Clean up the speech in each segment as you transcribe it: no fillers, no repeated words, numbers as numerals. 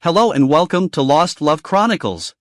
Hello and welcome to Lost Love Chronicles.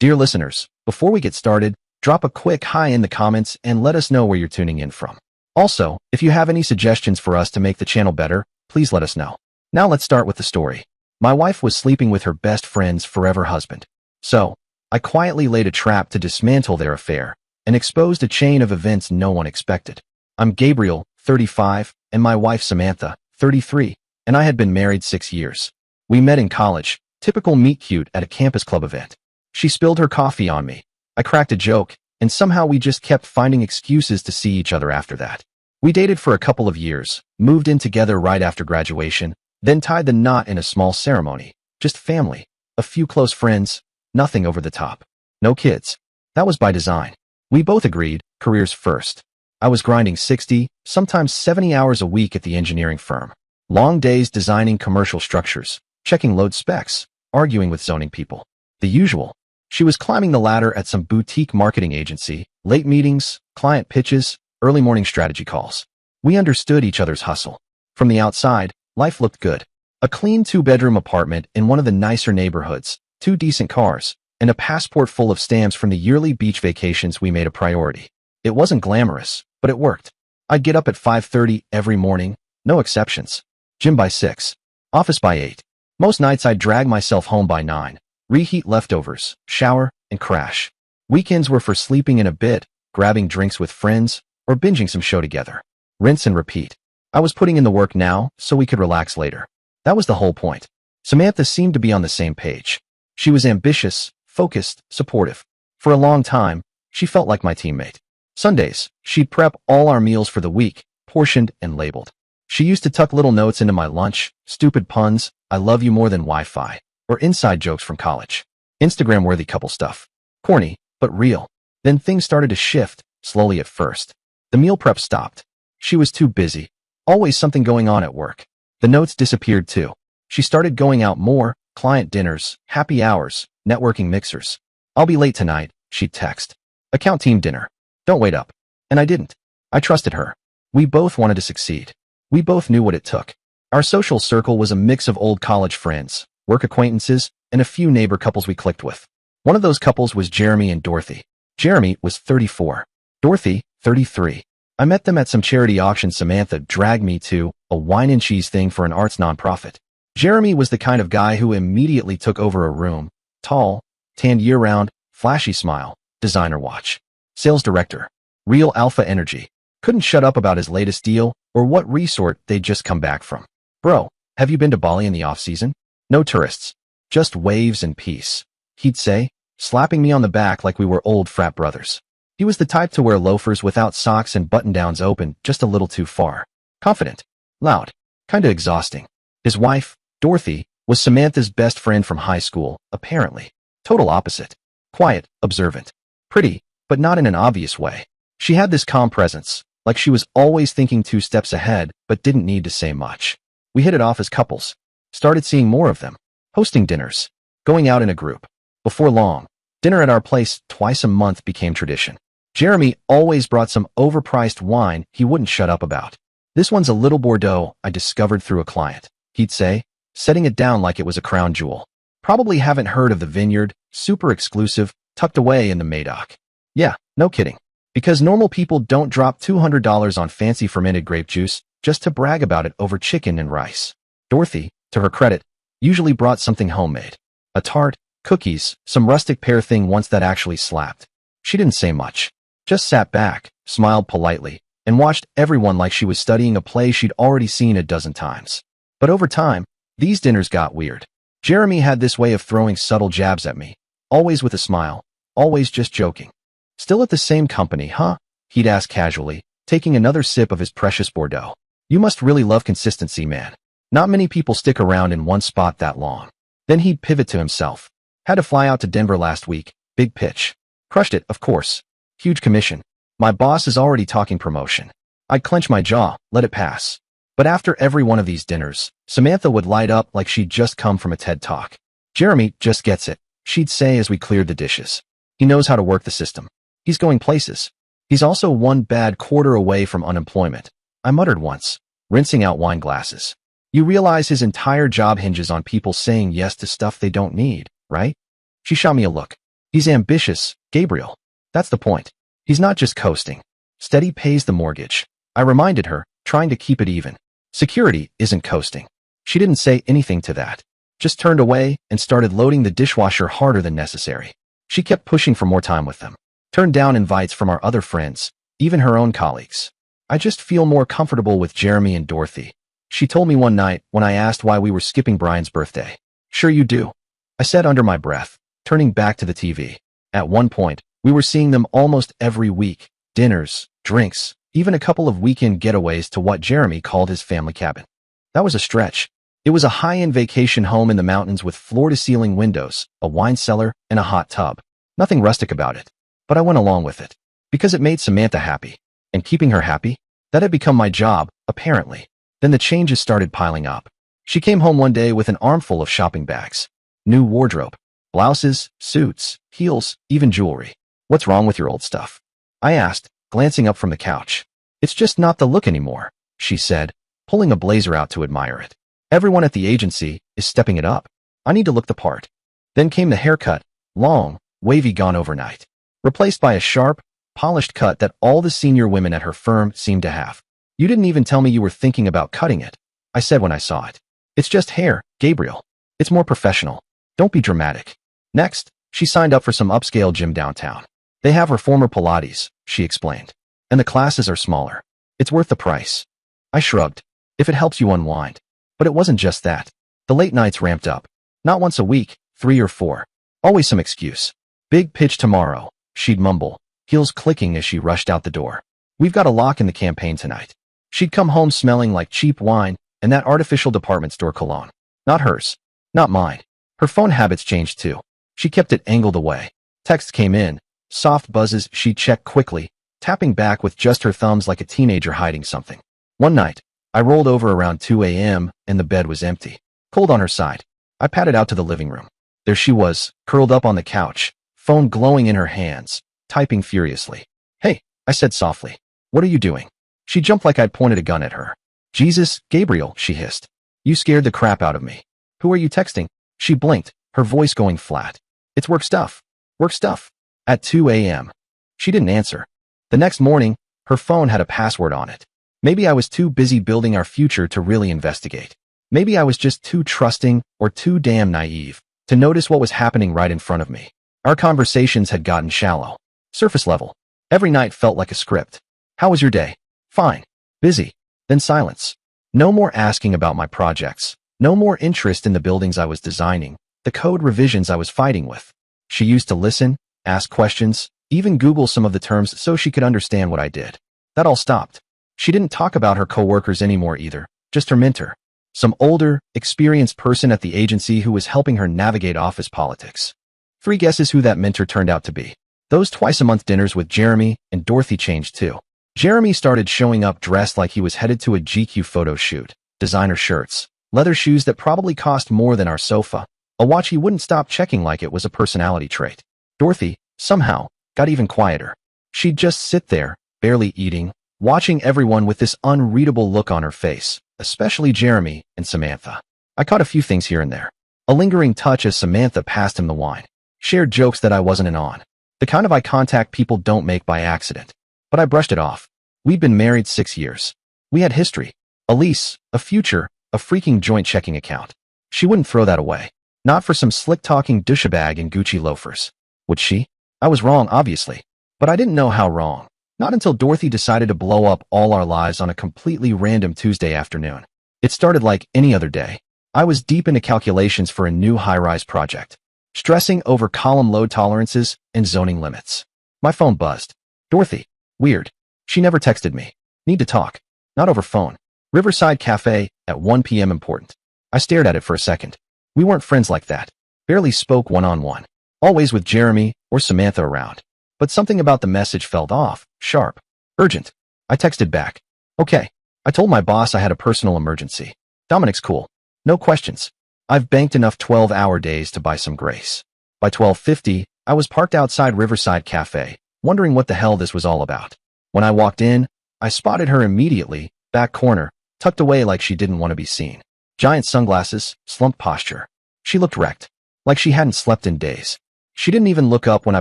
Dear listeners, before we get started, drop a quick hi in the comments and let us know where you're tuning in from. Also, if you have any suggestions for us to make the channel better, please let us know. Now let's start with the story. My wife was sleeping with her best friend's forever husband. So, I quietly laid a trap to dismantle their affair and exposed a chain of events no one expected. I'm Gabriel, 35, and my wife Samantha, 33, and I had been married 6 years. We met in college, typical meet cute at a campus club event. She spilled her coffee on me. I cracked a joke, and somehow we just kept finding excuses to see each other after that. We dated for a couple of years, moved in together right after graduation, then tied the knot in a small ceremony. Just family, a few close friends, nothing over the top. No kids. That was by design. We both agreed, careers first. I was grinding 60, sometimes 70 hours a week at the engineering firm. Long days designing commercial structures, checking load specs, arguing with zoning people. The usual. She was climbing the ladder at some boutique marketing agency, late meetings, client pitches, early morning strategy calls. We understood each other's hustle. From the outside, life looked good. A clean 2-bedroom apartment in one of the nicer neighborhoods, 2 decent cars, and a passport full of stamps from the yearly beach vacations we made a priority. It wasn't glamorous, but it worked. I'd get up at 5:30 every morning, no exceptions. Gym by 6. Office by 8. Most nights I'd drag myself home by 9. Reheat leftovers, shower, and crash. Weekends were for sleeping in a bit, grabbing drinks with friends, or binging some show together. Rinse and repeat. I was putting in the work now so we could relax later. That was the whole point. Samantha seemed to be on the same page. She was ambitious, focused, supportive. For a long time, she felt like my teammate. Sundays, she'd prep all our meals for the week, portioned and labeled. She used to tuck little notes into my lunch, stupid puns, I love you more than Wi-Fi, or inside jokes from college. Instagram-worthy couple stuff. Corny, but real. Then things started to shift, slowly at first. The meal prep stopped. She was too busy. Always something going on at work. The notes disappeared too. She started going out more, client dinners, happy hours, networking mixers. I'll be late tonight, she'd text. Account team dinner. Don't wait up. And I didn't. I trusted her. We both wanted to succeed. We both knew what it took. Our social circle was a mix of old college friends, work acquaintances, and a few neighbor couples we clicked with. One of those couples was Jeremy and Dorothy. Jeremy was 34. Dorothy, 33. I met them at some charity auction Samantha dragged me to, a wine and cheese thing for an arts nonprofit. Jeremy was the kind of guy who immediately took over a room. Tall, tanned year-round, flashy smile, designer watch. Sales director. Real alpha energy. Couldn't shut up about his latest deal or what resort they'd just come back from. Bro, have you been to Bali in the off-season? No tourists. Just waves and peace, he'd say, slapping me on the back like we were old frat brothers. He was the type to wear loafers without socks and button-downs open just a little too far. Confident. Loud. Kinda exhausting. His wife, Dorothy, was Samantha's best friend from high school, apparently. Total opposite. Quiet, observant. Pretty, but not in an obvious way. She had this calm presence, like she was always thinking 2 steps ahead, but didn't need to say much. We hit it off as couples. Started seeing more of them. Hosting dinners. Going out in a group. Before long, dinner at our place twice a month became tradition. Jeremy always brought some overpriced wine he wouldn't shut up about. This one's a little Bordeaux I discovered through a client, he'd say, setting it down like it was a crown jewel. Probably haven't heard of the vineyard, super exclusive, tucked away in the Madoc. Yeah, no kidding. Because normal people don't drop $200 on fancy fermented grape juice just to brag about it over chicken and rice. Dorothy, to her credit, usually brought something homemade. A tart, cookies, some rustic pear thing once that actually slapped. She didn't say much. Just sat back, smiled politely, and watched everyone like she was studying a play she'd already seen a dozen times. But over time, these dinners got weird. Jeremy had this way of throwing subtle jabs at me, always with a smile, always just joking. Still at the same company, huh? He'd ask casually, taking another sip of his precious Bordeaux. You must really love consistency, man. Not many people stick around in one spot that long. Then he'd pivot to himself. Had to fly out to Denver last week, big pitch. Crushed it, of course. Huge commission. My boss is already talking promotion. I'd clench my jaw, let it pass. But after every one of these dinners, Samantha would light up like she'd just come from a TED Talk. Jeremy just gets it, she'd say as we cleared the dishes. He knows how to work the system. He's going places. He's also one bad quarter away from unemployment. I muttered once, rinsing out wine glasses. You realize his entire job hinges on people saying yes to stuff they don't need, right? She shot me a look. He's ambitious, Gabriel. That's the point. He's not just coasting. Steady pays the mortgage. I reminded her, trying to keep it even. Security isn't coasting. She didn't say anything to that. Just turned away and started loading the dishwasher harder than necessary. She kept pushing for more time with them. Turned down invites from our other friends, even her own colleagues. I just feel more comfortable with Jeremy and Dorothy. She told me one night when I asked why we were skipping Brian's birthday. Sure you do, I said under my breath, turning back to the TV. At one point, we were seeing them almost every week. Dinners, drinks, even a couple of weekend getaways to what Jeremy called his family cabin. That was a stretch. It was a high-end vacation home in the mountains with floor-to-ceiling windows, a wine cellar, and a hot tub. Nothing rustic about it. But I went along with it. Because it made Samantha happy. And keeping her happy? That had become my job, apparently. Then the changes started piling up. She came home one day with an armful of shopping bags. New wardrobe. Blouses, suits, heels, even jewelry. What's wrong with your old stuff? I asked, glancing up from the couch. It's just not the look anymore, she said, pulling a blazer out to admire it. Everyone at the agency is stepping it up. I need to look the part. Then came the haircut, long, wavy gone overnight, replaced by a sharp, polished cut that all the senior women at her firm seemed to have. You didn't even tell me you were thinking about cutting it, I said when I saw it. It's just hair, Gabriel. It's more professional. Don't be dramatic. Next, she signed up for some upscale gym downtown. They have reformer Pilates, she explained. And the classes are smaller. It's worth the price. I shrugged. If it helps you unwind. But it wasn't just that. The late nights ramped up. Not once a week, 3 or 4. Always some excuse. Big pitch tomorrow, she'd mumble, heels clicking as she rushed out the door. We've got a lock in the campaign tonight. She'd come home smelling like cheap wine and that artificial department store cologne. Not hers. Not mine. Her phone habits changed too. She kept it angled away. Texts came in. Soft buzzes she'd check quickly, tapping back with just her thumbs like a teenager hiding something. One night, I rolled over around 2 a.m. and the bed was empty. Cold on her side. I padded out to the living room. There she was, curled up on the couch, phone glowing in her hands, typing furiously. Hey, I said softly. What are you doing? She jumped like I'd pointed a gun at her. Jesus, Gabriel, she hissed. You scared the crap out of me. Who are you texting? She blinked, her voice going flat. It's work stuff. Work stuff. At 2 a.m. She didn't answer. The next morning, her phone had a password on it. Maybe I was too busy building our future to really investigate. Maybe I was just too trusting or too damn naive to notice what was happening right in front of me. Our conversations had gotten shallow. Surface level. Every night felt like a script. How was your day? Fine. Busy. Then silence. No more asking about my projects. No more interest in the buildings I was designing, the code revisions I was fighting with. She used to listen, ask questions, even Google some of the terms so she could understand what I did. That all stopped. She didn't talk about her coworkers anymore either, just her mentor. Some older, experienced person at the agency who was helping her navigate office politics. 3 guesses who that mentor turned out to be. Those twice-a-month dinners with Jeremy and Dorothy changed too. Jeremy started showing up dressed like he was headed to a GQ photo shoot. Designer shirts, leather shoes that probably cost more than our sofa, a watch he wouldn't stop checking like it was a personality trait. Dorothy, somehow, got even quieter. She'd just sit there, barely eating, watching everyone with this unreadable look on her face, especially Jeremy and Samantha. I caught a few things here and there. A lingering touch as Samantha passed him the wine. Shared jokes that I wasn't in on. The kind of eye contact people don't make by accident. But I brushed it off. We'd been married 6 years. We had history. A lease, a future, a freaking joint checking account. She wouldn't throw that away. Not for some slick-talking douchebag in Gucci loafers. Would she? I was wrong, obviously. But I didn't know how wrong. Not until Dorothy decided to blow up all our lives on a completely random Tuesday afternoon. It started like any other day. I was deep into calculations for a new high-rise project. Stressing over column load tolerances and zoning limits. My phone buzzed. Dorothy. Weird. She never texted me. Need to talk. Not over phone. Riverside Cafe at 1 p.m. important. I stared at it for a second. We weren't friends like that. Barely spoke one-on-one. Always with Jeremy or Samantha around. But something about the message felt off, sharp, urgent. I texted back. Okay. I told my boss I had a personal emergency. Dominic's cool. No questions. I've banked enough 12-hour days to buy some grace. By 12:50, I was parked outside Riverside Cafe, wondering what the hell this was all about. When I walked in, I spotted her immediately, back corner, tucked away like she didn't want to be seen. Giant sunglasses, slumped posture. She looked wrecked, like she hadn't slept in days. She didn't even look up when I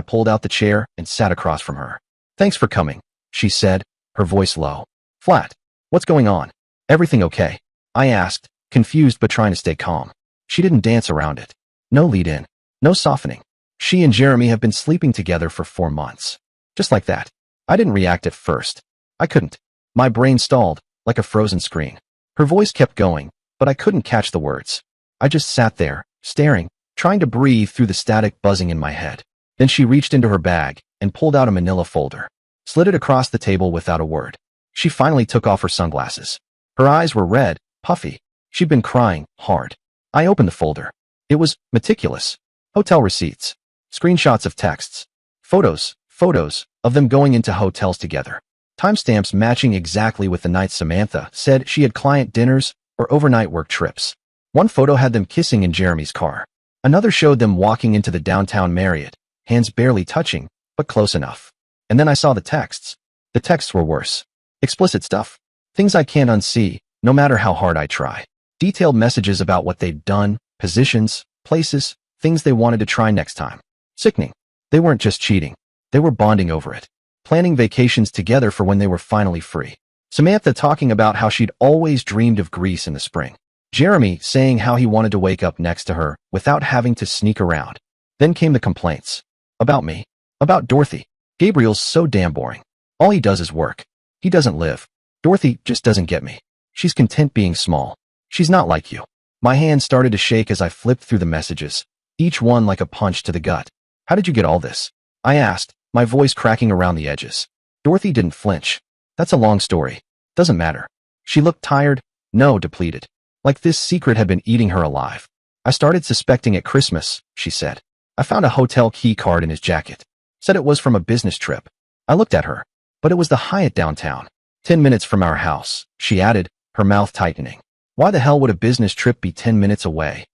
pulled out the chair and sat across from her. "Thanks for coming," she said, her voice low. Flat. "What's going on? Everything okay?" I asked, confused but trying to stay calm. She didn't dance around it. No lead-in. No softening. She and Jeremy have been sleeping together for 4 months. Just like that. I didn't react at first. I couldn't. My brain stalled, like a frozen screen. Her voice kept going, but I couldn't catch the words. I just sat there, staring, trying to breathe through the static buzzing in my head. Then she reached into her bag and pulled out a manila folder. Slid it across the table without a word. She finally took off her sunglasses. Her eyes were red, puffy. She'd been crying hard. I opened the folder. It was meticulous. Hotel receipts. Screenshots of texts. Photos of them going into hotels together. Timestamps matching exactly with the nights Samantha said she had client dinners or overnight work trips. One photo had them kissing in Jeremy's car. Another showed them walking into the downtown Marriott, hands barely touching, but close enough. And then I saw the texts. The texts were worse. Explicit stuff. Things I can't unsee, no matter how hard I try. Detailed messages about what they'd done, positions, places, things they wanted to try next time. Sickening. They weren't just cheating. They were bonding over it. Planning vacations together for when they were finally free. Samantha talking about how she'd always dreamed of Greece in the spring. Jeremy saying how he wanted to wake up next to her without having to sneak around. Then came the complaints. About me. About Dorothy. "Gabriel's so damn boring. All he does is work. He doesn't live. Dorothy just doesn't get me. She's content being small. She's not like you." My hand started to shake as I flipped through the messages, each one like a punch to the gut. "How did you get all this?" I asked, my voice cracking around the edges. Dorothy didn't flinch. "That's a long story. Doesn't matter." She looked tired, no, depleted. Like this secret had been eating her alive. "I started suspecting at Christmas," she said. "I found a hotel key card in his jacket. Said it was from a business trip." I looked at her. "But it was the Hyatt downtown. 10 minutes from our house," she added, her mouth tightening. "Why the hell would a business trip be 10 minutes away?"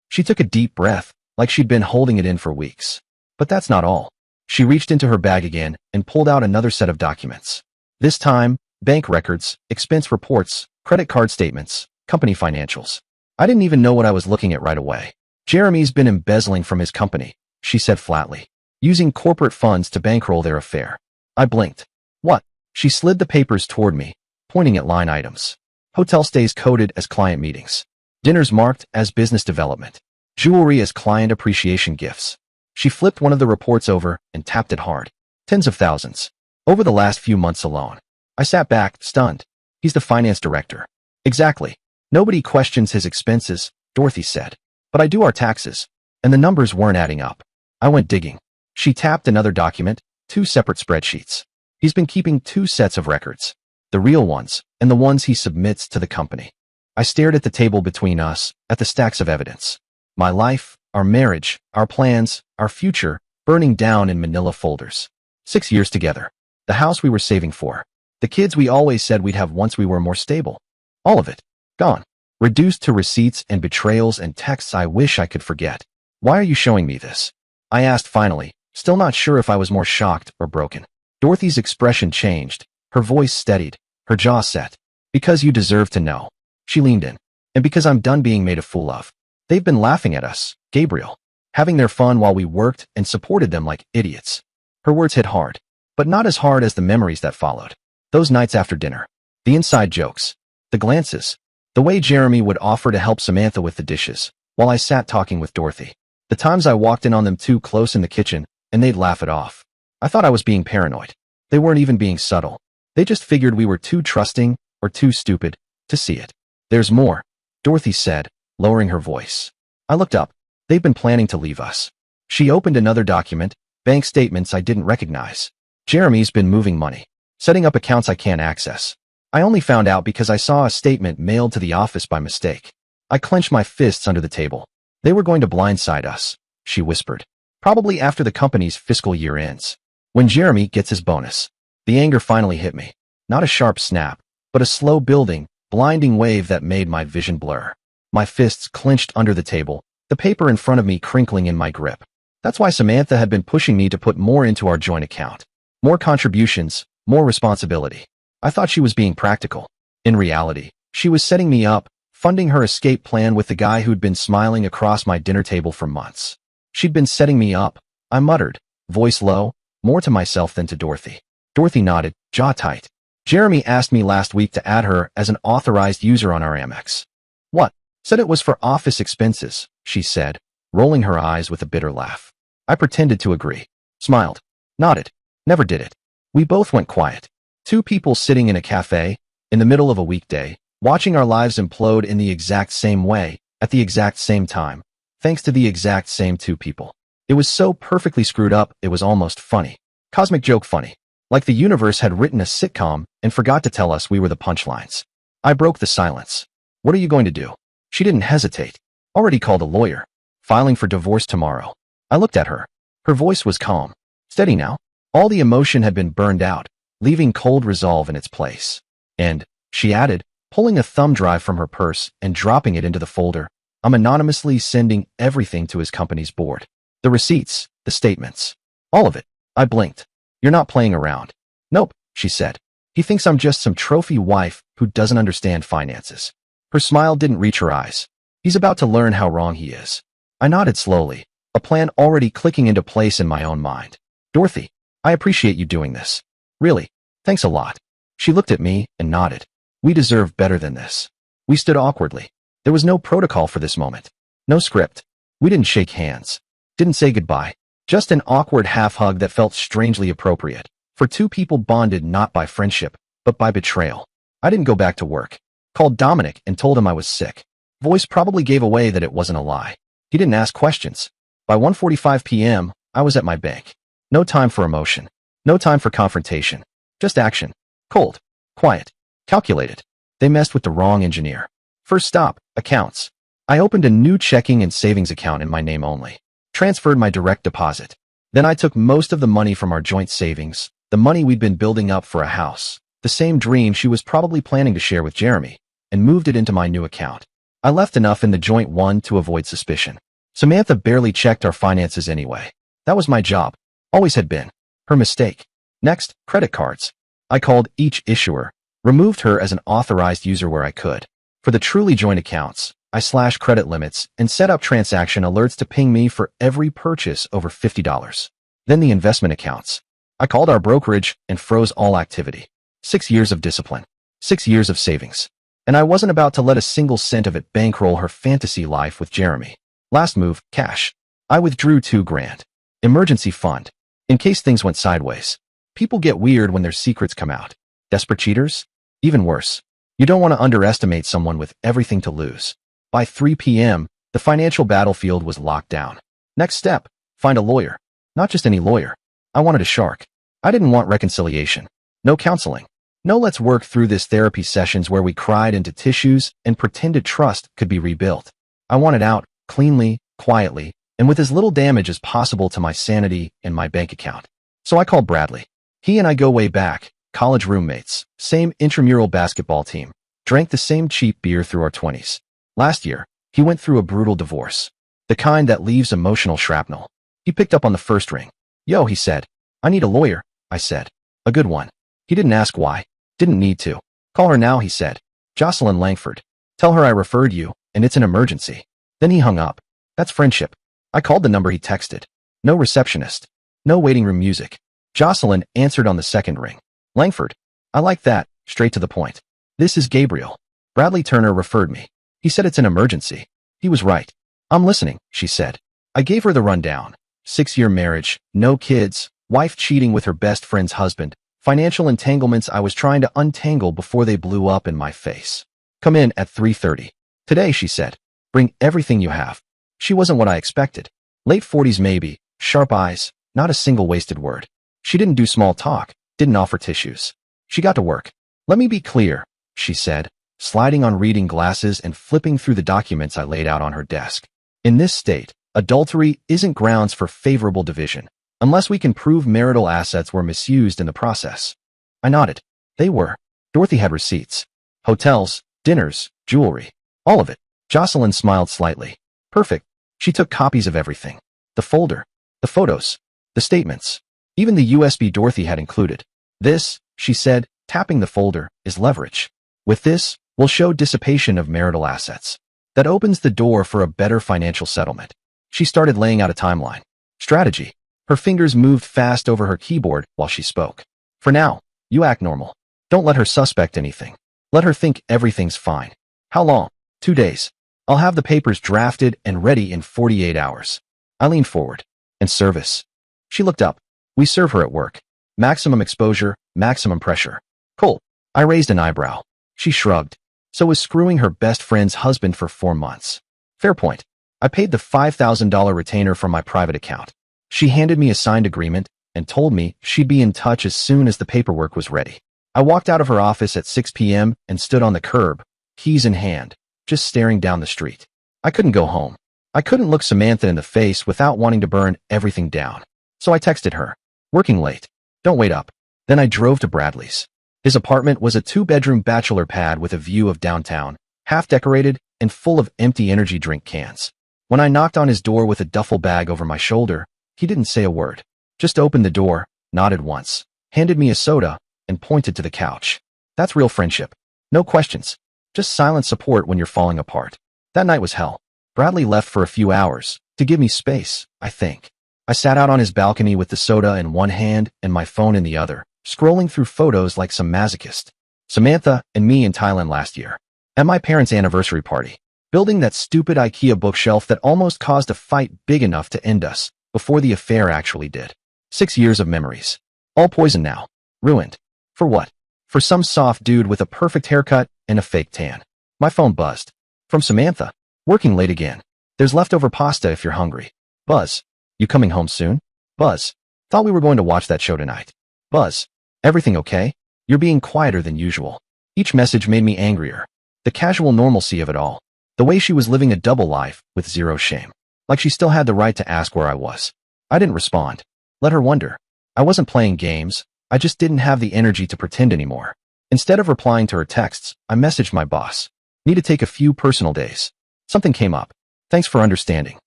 She took a deep breath, like she'd been holding it in for weeks. But that's not all. She reached into her bag again and pulled out another set of documents. This time, bank records, expense reports, credit card statements, company financials. I didn't even know what I was looking at right away. "Jeremy's been embezzling from his company," she said flatly, "using corporate funds to bankroll their affair." I blinked. "What?" She slid the papers toward me, pointing at line items. Hotel stays coded as client meetings. Dinners marked as business development. Jewelry as client appreciation gifts. She flipped one of the reports over and tapped it hard. Tens of thousands. Over the last few months alone. I sat back, stunned. "He's the finance director." "Exactly. Nobody questions his expenses," Dorothy said. "But I do our taxes." And the numbers weren't adding up. I went digging. She tapped another document, 2 separate spreadsheets. "He's been keeping 2 sets of records. The real ones, and the ones he submits to the company." I stared at the table between us, at the stacks of evidence. My life, our marriage, our plans, our future, burning down in manila folders. 6 years together. The house we were saving for. The kids we always said we'd have once we were more stable. All of it. Gone. Reduced to receipts and betrayals and texts I wish I could forget. "Why are you showing me this?" I asked finally, still not sure if I was more shocked or broken. Dorothy's expression changed. Her voice steadied. Her jaw set. "Because you deserve to know." She leaned in. "And because I'm done being made a fool of. They've been laughing at us, Gabriel. Having their fun while we worked and supported them like idiots." Her words hit hard. But not as hard as the memories that followed. Those nights after dinner. The inside jokes. The glances. The way Jeremy would offer to help Samantha with the dishes, while I sat talking with Dorothy. The times I walked in on them too close in the kitchen, and they'd laugh it off. I thought I was being paranoid. They weren't even being subtle. They just figured we were too trusting, or too stupid, to see it. "There's more," Dorothy said, lowering her voice. I looked up. "They've been planning to leave us." She opened another document, bank statements I didn't recognize. "Jeremy's been moving money. Setting up accounts I can't access. I only found out because I saw a statement mailed to the office by mistake." I clenched my fists under the table. "They were going to blindside us," she whispered. "Probably after the company's fiscal year ends. When Jeremy gets his bonus." The anger finally hit me. Not a sharp snap, but a slow building, blinding wave that made my vision blur. My fists clenched under the table, the paper in front of me crinkling in my grip. That's why Samantha had been pushing me to put more into our joint account. More contributions, more responsibility. I thought she was being practical. In reality, she was setting me up, funding her escape plan with the guy who'd been smiling across my dinner table for months. She'd been setting me up, I muttered, voice low, more to myself than to Dorothy. Dorothy nodded, jaw tight. Jeremy asked me last week to add her as an authorized user on our Amex. What? Said it was for office expenses, she said, rolling her eyes with a bitter laugh. I pretended to agree, smiled, nodded, never did it. We both went quiet. Two people sitting in a cafe, in the middle of a weekday, watching our lives implode in the exact same way, at the exact same time, thanks to the exact same two people. It was so perfectly screwed up, it was almost funny. Cosmic joke funny. Like the universe had written a sitcom and forgot to tell us we were the punchlines. I broke the silence. What are you going to do? She didn't hesitate. Already called a lawyer. Filing for divorce tomorrow. I looked at her. Her voice was calm. Steady now. All the emotion had been burned out, leaving cold resolve in its place. And, she added, pulling a thumb drive from her purse and dropping it into the folder, I'm anonymously sending everything to his company's board. The receipts, the statements. All of it. I blinked. You're not playing around. Nope, she said. He thinks I'm just some trophy wife who doesn't understand finances. Her smile didn't reach her eyes. He's about to learn how wrong he is. I nodded slowly, a plan already clicking into place in my own mind. Dorothy, I appreciate you doing this. Really, thanks a lot. She looked at me and nodded. We deserve better than this. We stood awkwardly. There was no protocol for this moment. No script. We didn't shake hands. Didn't say goodbye. Just an awkward half-hug that felt strangely appropriate for two people bonded not by friendship, but by betrayal. I didn't go back to work. Called Dominic and told him I was sick. Voice probably gave away that it wasn't a lie. He didn't ask questions. By 1:45 p.m., I was at my bank. No time for emotion. No time for confrontation. Just action. Cold. Quiet. Calculated. They messed with the wrong engineer. First stop, accounts. I opened a new checking and savings account in my name only. Transferred my direct deposit. Then I took most of the money from our joint savings, the money we'd been building up for a house, the same dream she was probably planning to share with Jeremy, and moved it into my new account. I left enough in the joint one to avoid suspicion. Samantha barely checked our finances anyway. That was my job. Always had been. Her mistake. Next, credit cards. I called each issuer, removed her as an authorized user where I could. For the truly joint accounts, I slashed credit limits and set up transaction alerts to ping me for every purchase over $50. Then the investment accounts. I called our brokerage and froze all activity. 6 years of discipline. 6 years of savings. And I wasn't about to let a single cent of it bankroll her fantasy life with Jeremy. Last move, cash. I withdrew $2,000. Emergency fund. In case things went sideways. People get weird when their secrets come out. Desperate cheaters? Even worse. You don't want to underestimate someone with everything to lose. By 3 p.m., the financial battlefield was locked down. Next step, find a lawyer. Not just any lawyer. I wanted a shark. I didn't want reconciliation. No counseling. No let's work through this therapy sessions where we cried into tissues and pretended trust could be rebuilt. I wanted out, cleanly, quietly, and with as little damage as possible to my sanity and my bank account. So I called Bradley. He and I go way back, college roommates, same intramural basketball team, drank the same cheap beer through our 20s. Last year, he went through a brutal divorce. The kind that leaves emotional shrapnel. He picked up on the first ring. Yo, he said. I need a lawyer, I said. A good one. He didn't ask why. Didn't need to. Call her now, he said. Jocelyn Langford. Tell her I referred you, and it's an emergency. Then he hung up. That's friendship. I called the number he texted. No receptionist. No waiting room music. Jocelyn answered on the second ring. Langford. I like that, straight to the point. This is Gabriel. Bradley Turner referred me. He said it's an emergency. He was right. I'm listening, she said. I gave her the rundown. 6-year marriage, no kids, wife cheating with her best friend's husband, financial entanglements I was trying to untangle before they blew up in my face. Come in at 3:30. Today, she said. Bring everything you have. She wasn't what I expected. Late 40s maybe, sharp eyes, not a single wasted word. She didn't do small talk, didn't offer tissues. She got to work. Let me be clear, she said, sliding on reading glasses and flipping through the documents I laid out on her desk. In this state, adultery isn't grounds for favorable division, unless we can prove marital assets were misused in the process. I nodded. They were. Dorothy had receipts. Hotels, dinners, jewelry. All of it. Jocelyn smiled slightly. Perfect. She took copies of everything. The folder. The photos. The statements. Even the USB Dorothy had included. This, she said, tapping the folder, is leverage. With this, will show dissipation of marital assets. That opens the door for a better financial settlement. She started laying out a timeline. Strategy. Her fingers moved fast over her keyboard while she spoke. For now, you act normal. Don't let her suspect anything. Let her think everything's fine. How long? 2 days. I'll have the papers drafted and ready in 48 hours. I leaned forward. And service. She looked up. We serve her at work. Maximum exposure, maximum pressure. Cool. I raised an eyebrow. She shrugged. So was screwing her best friend's husband for 4 months. Fair point. I paid the $5,000 retainer from my private account. She handed me a signed agreement and told me she'd be in touch as soon as the paperwork was ready. I walked out of her office at 6 p.m. and stood on the curb, keys in hand, just staring down the street. I couldn't go home. I couldn't look Samantha in the face without wanting to burn everything down. So I texted her. Working late. Don't wait up. Then I drove to Bradley's. His apartment was a 2-bedroom bachelor pad with a view of downtown, half decorated and full of empty energy drink cans. When I knocked on his door with a duffel bag over my shoulder, he didn't say a word. Just opened the door, nodded once, handed me a soda, and pointed to the couch. That's real friendship. No questions. Just silent support when you're falling apart. That night was hell. Bradley left for a few hours, to give me space, I think. I sat out on his balcony with the soda in one hand and my phone in the other, scrolling through photos like some masochist. Samantha and me in Thailand last year. At my parents' anniversary party. Building that stupid IKEA bookshelf that almost caused a fight big enough to end us, before the affair actually did. 6 years of memories. All poisoned now. Ruined. For what? For some soft dude with a perfect haircut and a fake tan. My phone buzzed. From Samantha. Working late again. There's leftover pasta if you're hungry. Buzz. You coming home soon? Buzz. Thought we were going to watch that show tonight. Buzz. Everything okay? You're being quieter than usual. Each message made me angrier. The casual normalcy of it all. The way she was living a double life with zero shame. Like she still had the right to ask where I was. I didn't respond. Let her wonder. I wasn't playing games. I just didn't have the energy to pretend anymore. Instead of replying to her texts, I messaged my boss. Need to take a few personal days. Something came up. Thanks for understanding.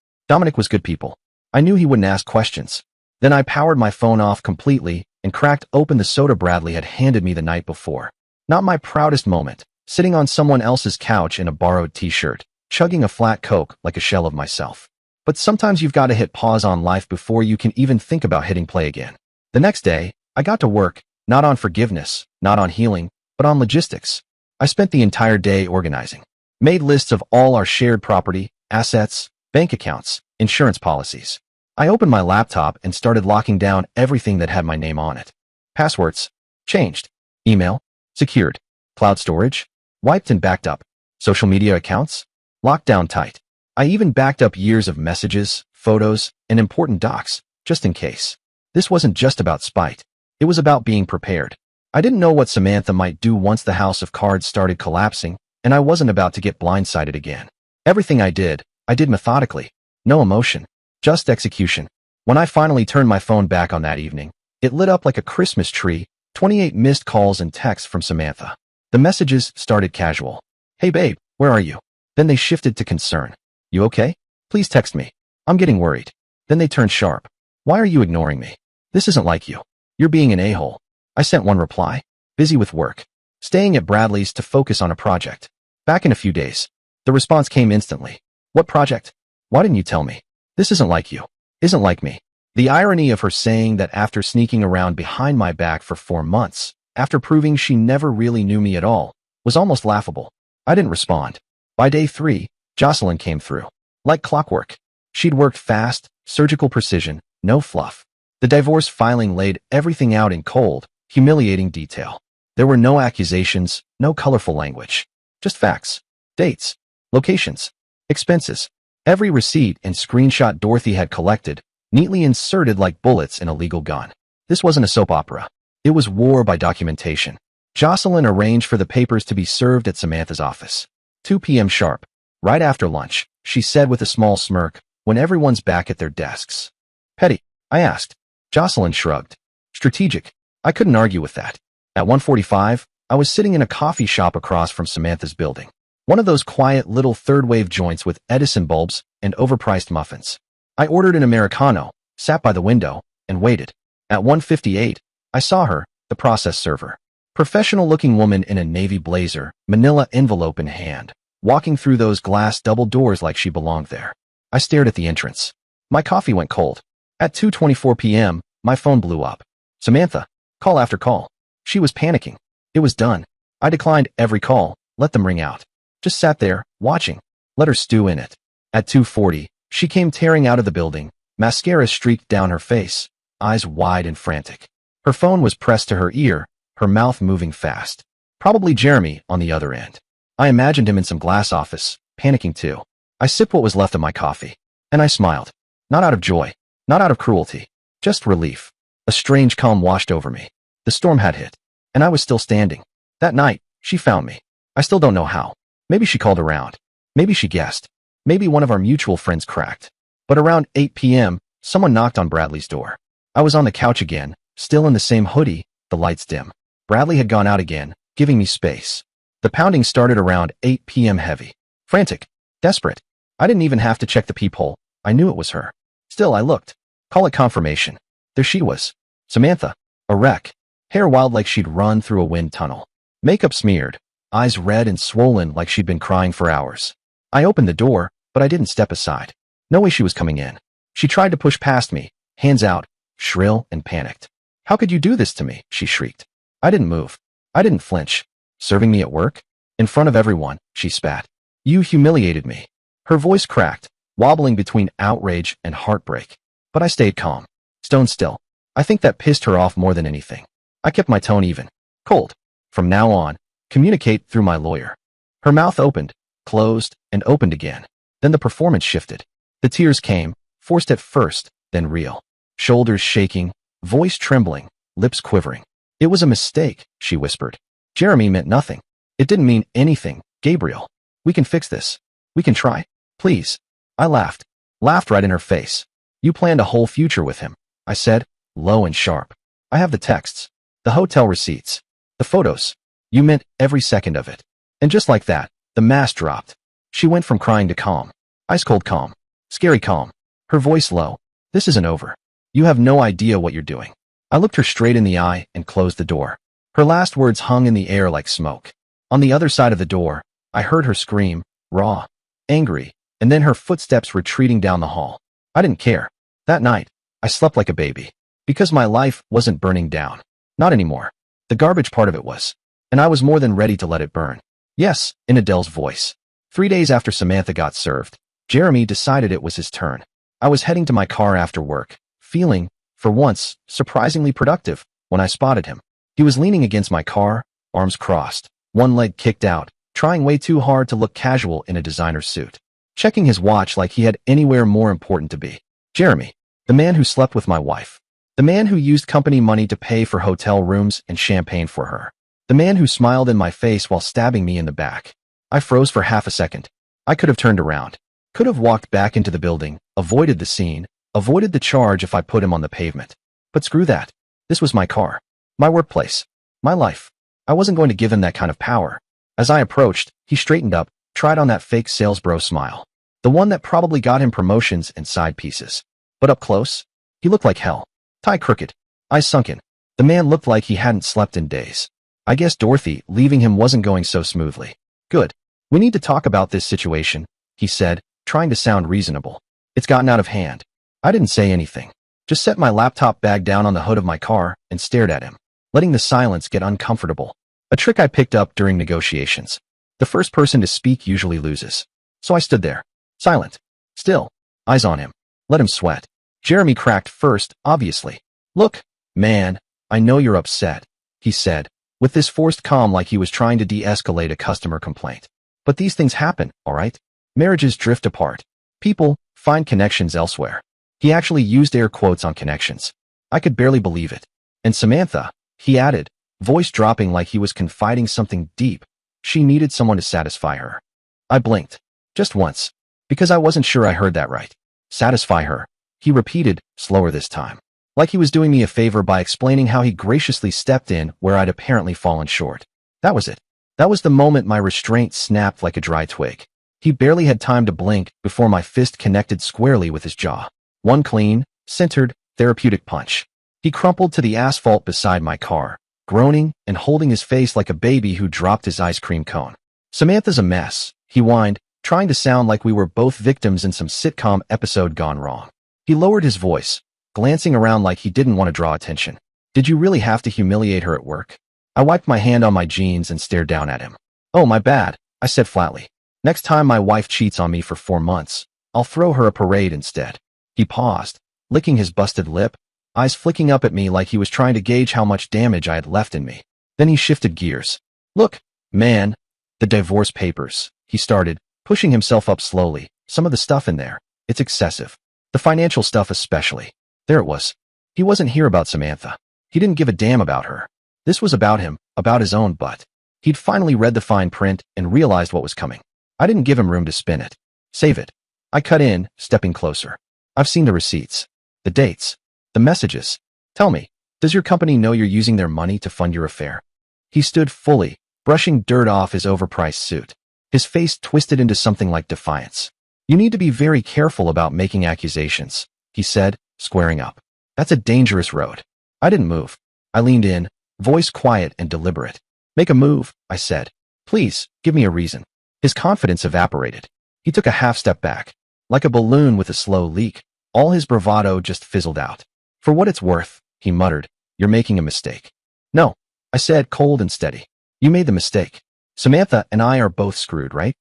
Dominic was good people. I knew he wouldn't ask questions. Then I powered my phone off completely and cracked open the soda Bradley had handed me the night before. Not my proudest moment. Sitting on someone else's couch in a borrowed t-shirt, chugging a flat Coke like a shell of myself. But sometimes you've got to hit pause on life before you can even think about hitting play again. The next day, I got to work, not on forgiveness, not on healing, but on logistics. I spent the entire day organizing. Made lists of all our shared property, assets, bank accounts, insurance policies. I opened my laptop and started locking down everything that had my name on it. Passwords. Changed. Email. Secured. Cloud storage. Wiped and backed up. Social media accounts? Locked down tight. I even backed up years of messages, photos, and important docs, just in case. This wasn't just about spite. It was about being prepared. I didn't know what Samantha might do once the house of cards started collapsing, and I wasn't about to get blindsided again. Everything I did methodically. No emotion. Just execution. When I finally turned my phone back on that evening, it lit up like a Christmas tree, 28 missed calls and texts from Samantha. The messages started casual. Hey babe, where are you? Then they shifted to concern. You okay? Please text me. I'm getting worried. Then they turned sharp. Why are you ignoring me? This isn't like you. You're being an a-hole. I sent one reply. Busy with work. Staying at Bradley's to focus on a project. Back in a few days. The response came instantly. What project? Why didn't you tell me? This isn't like you. Isn't like me. The irony of her saying that after sneaking around behind my back for 4 months, after proving she never really knew me at all, was almost laughable. I didn't respond. By day 3, Jocelyn came through. Like clockwork. She'd worked fast, surgical precision, no fluff. The divorce filing laid everything out in cold, humiliating detail. There were no accusations, no colorful language. Just facts. Dates. Locations. Expenses. Every receipt and screenshot Dorothy had collected, neatly inserted like bullets in a legal gun. This wasn't a soap opera. It was war by documentation. Jocelyn arranged for the papers to be served at Samantha's office. 2 p.m. sharp. Right after lunch, she said with a small smirk, when everyone's back at their desks. Petty, I asked. Jocelyn shrugged. Strategic. I couldn't argue with that. At 1:45, I was sitting in a coffee shop across from Samantha's building. One of those quiet little third-wave joints with Edison bulbs and overpriced muffins. I ordered an Americano, sat by the window, and waited. At 1:58, I saw her, the process server. Professional-looking woman in a navy blazer, manila envelope in hand, walking through those glass double doors like she belonged there. I stared at the entrance. My coffee went cold. At 2:24 p.m., my phone blew up. Samantha. Call after call. She was panicking. It was done. I declined every call, let them ring out. Just sat there, watching. Let her stew in it. At 2:40, she came tearing out of the building, mascara streaked down her face, eyes wide and frantic. Her phone was pressed to her ear, her mouth moving fast. Probably Jeremy on the other end. I imagined him in some glass office, panicking too. I sipped what was left of my coffee. And I smiled. Not out of joy. Not out of cruelty. Just relief. A strange calm washed over me. The storm had hit. And I was still standing. That night, she found me. I still don't know how. Maybe she called around. Maybe she guessed. Maybe one of our mutual friends cracked. But around 8 p.m., someone knocked on Bradley's door. I was on the couch again, still in the same hoodie, the lights dim. Bradley had gone out again, giving me space. The pounding started around 8 p.m. heavy. Frantic. Desperate. I didn't even have to check the peephole. I knew it was her. Still, I looked. Call it confirmation. There she was. Samantha. A wreck. Hair wild like she'd run through a wind tunnel. Makeup smeared. Eyes red and swollen like she'd been crying for hours. I opened the door, but I didn't step aside. No way she was coming in. She tried to push past me, hands out, shrill and panicked. How could you do this to me? She shrieked. I didn't move. I didn't flinch. Serving me at work? In front of everyone, she spat. You humiliated me. Her voice cracked, wobbling between outrage and heartbreak. But I stayed calm. Stone still. I think that pissed her off more than anything. I kept my tone even. Cold. From now on, communicate through my lawyer. Her mouth opened, closed, and opened again. Then the performance shifted. The tears came, forced at first, then real. Shoulders shaking, voice trembling, lips quivering. It was a mistake, she whispered. Jeremy meant nothing. It didn't mean anything, Gabriel. We can fix this. We can try. Please. I laughed. Laughed right in her face. You planned a whole future with him, I said, low and sharp. I have the texts, the hotel receipts, the photos. You meant every second of it. And just like that, the mask dropped. She went from crying to calm. Ice cold calm. Scary calm. Her voice low. This isn't over. You have no idea what you're doing. I looked her straight in the eye and closed the door. Her last words hung in the air like smoke. On the other side of the door, I heard her scream, raw, angry, and then her footsteps retreating down the hall. I didn't care. That night, I slept like a baby. Because my life wasn't burning down. Not anymore. The garbage part of it was. And I was more than ready to let it burn. Yes, in Adele's voice. 3 days after Samantha got served, Jeremy decided it was his turn. I was heading to my car after work, feeling, for once, surprisingly productive, when I spotted him. He was leaning against my car, arms crossed, one leg kicked out, trying way too hard to look casual in a designer suit. Checking his watch like he had anywhere more important to be. Jeremy, the man who slept with my wife. The man who used company money to pay for hotel rooms and champagne for her. The man who smiled in my face while stabbing me in the back. I froze for half a second. I could have turned around. Could have walked back into the building, avoided the scene, avoided the charge if I put him on the pavement. But screw that. This was my car. My workplace. My life. I wasn't going to give him that kind of power. As I approached, he straightened up, tried on that fake sales bro smile. The one that probably got him promotions and side pieces. But up close, he looked like hell. Tie crooked. Eyes sunken. The man looked like he hadn't slept in days. I guess Dorothy leaving him wasn't going so smoothly. Good. We need to talk about this situation, he said, trying to sound reasonable. It's gotten out of hand. I didn't say anything. Just set my laptop bag down on the hood of my car and stared at him, letting the silence get uncomfortable. A trick I picked up during negotiations. The first person to speak usually loses. So I stood there, silent, still, eyes on him. Let him sweat. Jeremy cracked first, obviously. Look, man, I know you're upset, he said, with this forced calm like he was trying to de-escalate a customer complaint. But these things happen, all right? Marriages drift apart. People find connections elsewhere. He actually used air quotes on connections. I could barely believe it. And Samantha, he added, voice dropping like he was confiding something deep. She needed someone to satisfy her. I blinked. Just once. Because I wasn't sure I heard that right. Satisfy her. He repeated, slower this time. Like he was doing me a favor by explaining how he graciously stepped in where I'd apparently fallen short. That was it. That was the moment my restraint snapped like a dry twig. He barely had time to blink before my fist connected squarely with his jaw. One clean, centered, therapeutic punch. He crumpled to the asphalt beside my car, groaning and holding his face like a baby who dropped his ice cream cone. "Samantha's a mess," he whined, trying to sound like we were both victims in some sitcom episode gone wrong. He lowered his voice, glancing around like he didn't want to draw attention. "Did you really have to humiliate her at work?" I wiped my hand on my jeans and stared down at him. "Oh, my bad," I said flatly. "Next time my wife cheats on me for 4 months, I'll throw her a parade instead." He paused, licking his busted lip, eyes flicking up at me like he was trying to gauge how much damage I had left in me. Then he shifted gears. "Look, man, the divorce papers," he started, pushing himself up slowly. "Some of the stuff in there, it's excessive. The financial stuff especially." There it was. He wasn't here about Samantha. He didn't give a damn about her. This was about him, about his own butt. He'd finally read the fine print and realized what was coming. I didn't give him room to spin it. "Save it." I cut in, stepping closer. "I've seen the receipts, the dates, the messages. Tell me, does your company know you're using their money to fund your affair?" He stood fully, brushing dirt off his overpriced suit. His face twisted into something like defiance. "You need to be very careful about making accusations," he said, squaring up. "That's a dangerous road." I didn't move. I leaned in, voice quiet and deliberate. "Make a move," I said. "Please, give me a reason." His confidence evaporated. He took a half step back. Like a balloon with a slow leak, all his bravado just fizzled out. "For what it's worth," he muttered, "you're making a mistake." "No," I said, cold and steady. "You made the mistake. Samantha and I are both screwed, right?"